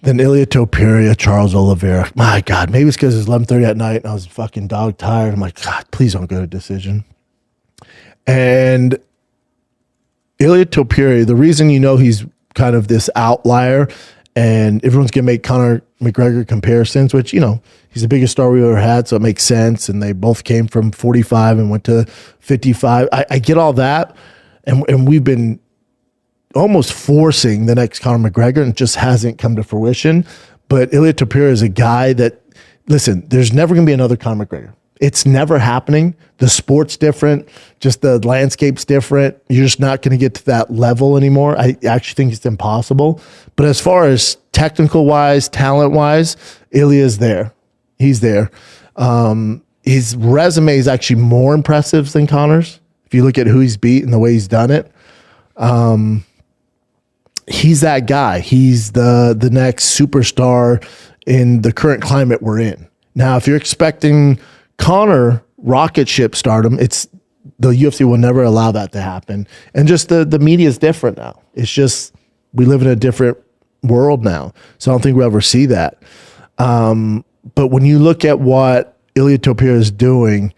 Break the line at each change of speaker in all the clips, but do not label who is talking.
Then Ilia Topuria, Charles Oliveira. My God, maybe it's because it's 11:30 at night and I was fucking dog tired. I'm like, God, please don't go to decision. And Ilia Topuria, the reason he's kind of this outlier and everyone's going to make Conor McGregor comparisons, which, he's the biggest star we ever had, so it makes sense. And they both came from 45 and went to 55. I get all that. And we've been almost forcing the next Conor McGregor, and it just hasn't come to fruition. But Ilia Topuria is a guy that, listen, there's never going to be another Conor McGregor. It's never happening. The sport's different. Just the landscape's different. You're just not going to get to that level anymore. I actually think it's impossible. But as far as technical-wise, talent-wise, Ilia's there. He's there. His resume is actually more impressive than Conor's. If you look at who he's beat and the way he's done it, he's that guy. He's the next superstar in the current climate we're in. Now, if you're expecting Conor rocket ship stardom, it's the UFC will never allow that to happen. And just the media is different now. It's just we live in a different world now. So I don't think we'll ever see that. But when you look at what Ilia Topuria is doing,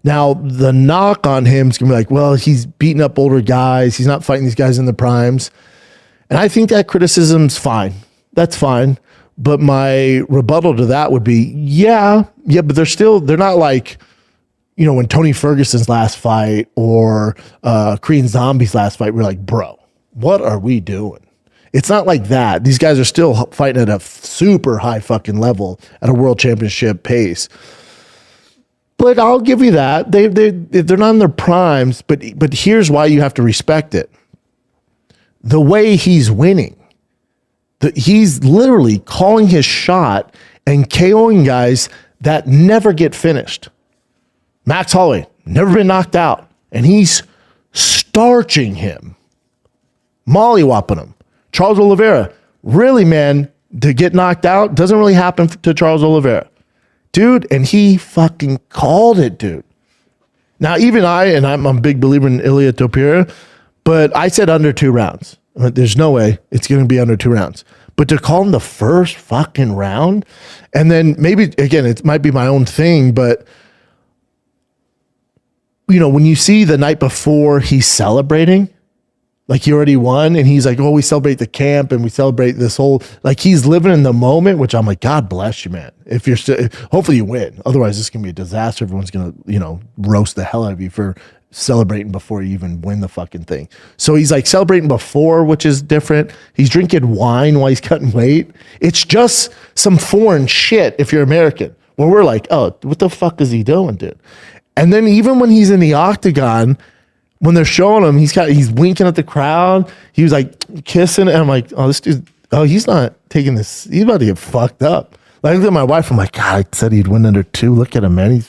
now the knock on him is going to be like, well, he's beating up older guys. He's not fighting these guys in the primes. And I think that criticism's fine. That's fine. But my rebuttal to that would be, yeah, but they're not like, when Tony Ferguson's last fight or Korean Zombie's last fight, we're like, bro, what are we doing? It's not like that. These guys are still fighting at a super high fucking level at a world championship pace. But I'll give you that. They're not in their primes, but here's why you have to respect it. The way he's winning. He's literally calling his shot and KOing guys that never get finished. Max Holloway, never been knocked out. And he's starching him. Mollywhopping him. Charles Oliveira, really, man, to get knocked out doesn't really happen to Charles Oliveira. Dude, and he fucking called it, dude. Now, even I'm a big believer in Ilia Topuria, but I said under 2 rounds. There's no way it's going to be under 2 rounds. But to call him the first fucking round, and then maybe, again, it might be my own thing, but, when you see the night before he's celebrating, like he already won, and he's like, oh, we celebrate the camp, and we celebrate this whole, like he's living in the moment, which I'm like, God bless you, man. If you're still, hopefully you win. Otherwise, this is going to be a disaster. Everyone's going to, roast the hell out of you for celebrating before you even win the fucking thing. So he's like celebrating before, which is different. He's drinking wine while he's cutting weight. It's just some foreign shit if you're American. When we're like, oh, what the fuck is he doing, dude? And then even when he's in the octagon, when they're showing him, he's winking at the crowd. He was like kissing, and I'm like, oh, this dude, he's not taking this. He's about to get fucked up. Like, I look at my wife, I'm like, God, I said he'd win under 2. Look at him, man. He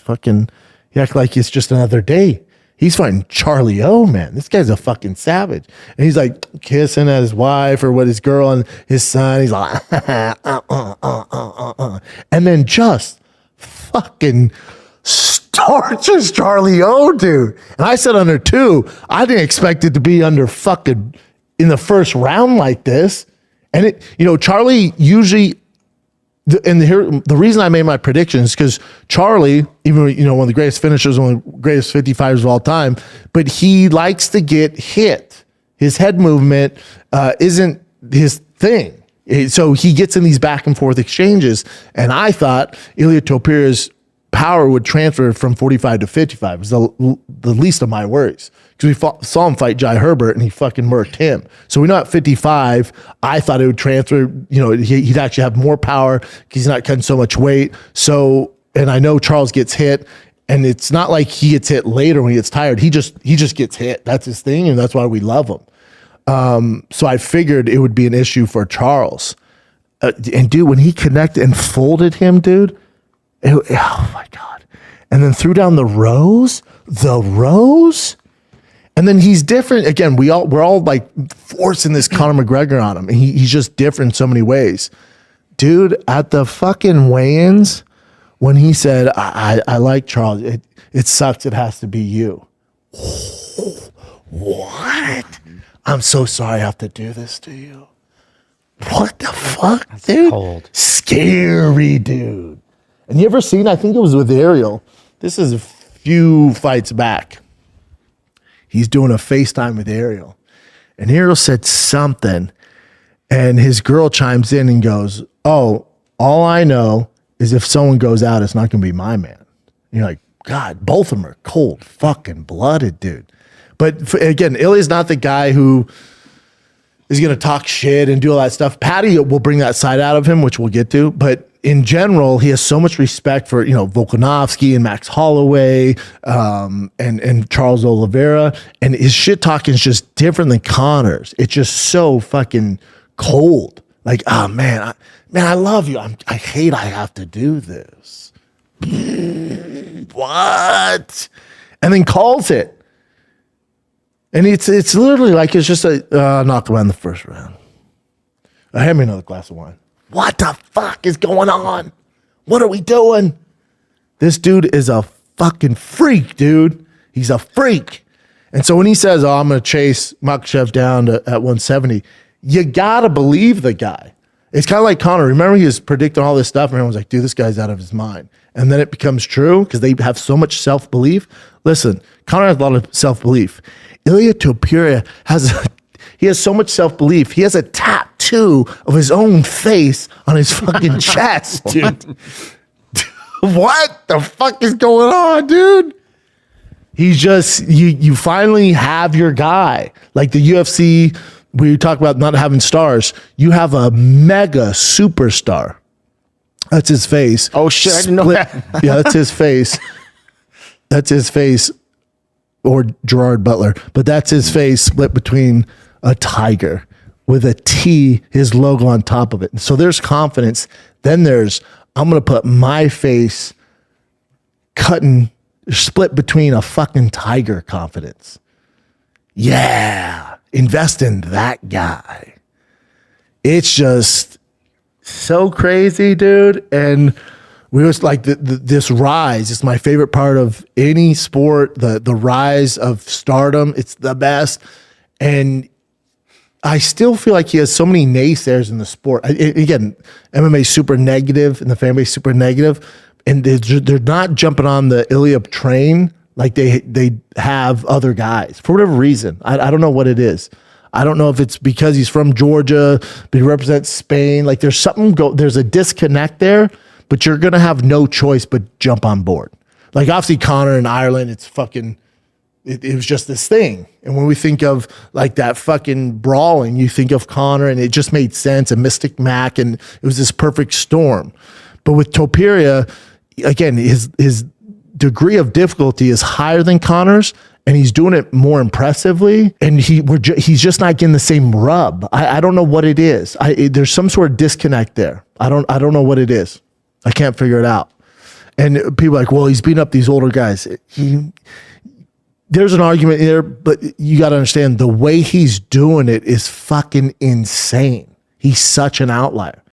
act like it's just another day. He's fighting Charlie O, man. This guy's a fucking savage. And he's like kissing at his wife or with his girl and his son. He's like, and then just fucking starches Charlie O, dude. And I said under 2. I didn't expect it to be under fucking in the first round like this. And it, Charlie usually, and the reason I made my prediction is because Charlie, even one of the greatest finishers, one of the greatest 55s of all time, but he likes to get hit. His head movement isn't his thing, so he gets in these back and forth exchanges. And I thought Ilia Topuria's power would transfer from 45 to 55. It was the least of my worries, because we saw him fight Jai Herbert and he fucking murked him. So we know at 55, I thought it would transfer, he'd actually have more power because he's not cutting so much weight. So, and I know Charles gets hit, and it's not like he gets hit later when he gets tired. He just gets hit. That's his thing, and that's why we love him. So I figured it would be an issue for Charles. And dude, when he connected and folded him, dude, oh my God. And then threw down the rows, and then he's different. Again, we're all like forcing this Conor McGregor on him. And he's just different in so many ways. Dude, at the fucking weigh-ins, when he said, I like Charles, it sucks it has to be you. What? I'm so sorry I have to do this to you. What the fuck,
That's
dude?
cold.
Scary, dude. And you ever seen, I think it was with Ariel. This is a few fights back. He's doing a FaceTime with Ariel. And Ariel said something. And his girl chimes in and goes, oh, all I know is if someone goes out, it's not going to be my man. And you're like, God, both of them are cold fucking blooded, dude. But again, Ilia's not the guy who is going to talk shit and do all that stuff. Patty will bring that side out of him, which we'll get to. But in general, he has so much respect for, Volkanovski and Max Holloway and Charles Oliveira. And his shit talking is just different than Conor's. It's just so fucking cold. Like, oh, man, I love you. I hate I have to do this. What? And then calls it. And it's literally like it's just a knock around the first round. Hand me another glass of wine. What the fuck is going on? What are we doing? This dude is a fucking freak, dude. He's a freak. And so when he says, I'm going to chase Makhachev down at 170, you got to believe the guy. It's kind of like Conor. Remember, he was predicting all this stuff, and everyone's like, dude, this guy's out of his mind. And then it becomes true because they have so much self-belief. Listen, Conor has a lot of self-belief. Ilia Topuria has so much self-belief. He has a tattoo of his own face on his fucking chest, dude. What the fuck is going on, dude? He's just, you finally have your guy. Like the UFC, we talk about not having stars. You have a mega superstar. That's his face.
Oh, shit, I didn't know that.
Yeah, that's his face. That's his face. Or Gerard Butler, but that's his face split between a tiger with a T, his logo on top of it. So there's confidence. Then there's, I'm going to put my face split between a fucking tiger confidence. Yeah, invest in that guy. It's just so crazy, dude. And we was like this rise. It's my favorite part of any sport. The rise of stardom. It's the best, and I still feel like he has so many naysayers in the sport. Again, MMA is super negative, and the fan base super negative, and they're not jumping on the Ilia train like they have other guys for whatever reason. I don't know what it is. I don't know if it's because he's from Georgia, but he represents Spain. Like there's there's a disconnect there. But you're going to have no choice but jump on board. Like, obviously, Conor in Ireland, it's fucking, it was just this thing. And when we think of, like, that fucking brawling, you think of Conor, and it just made sense, and Mystic Mac, and it was this perfect storm. But with Topuria, again, his degree of difficulty is higher than Conor's, and he's doing it more impressively, and he's just not getting the same rub. I don't know what it is. There's some sort of disconnect there. I don't know what it is. I can't figure it out. And people are like, well, he's beating up these older guys. There's an argument there, but you got to understand the way he's doing it is fucking insane. He's such an outlier.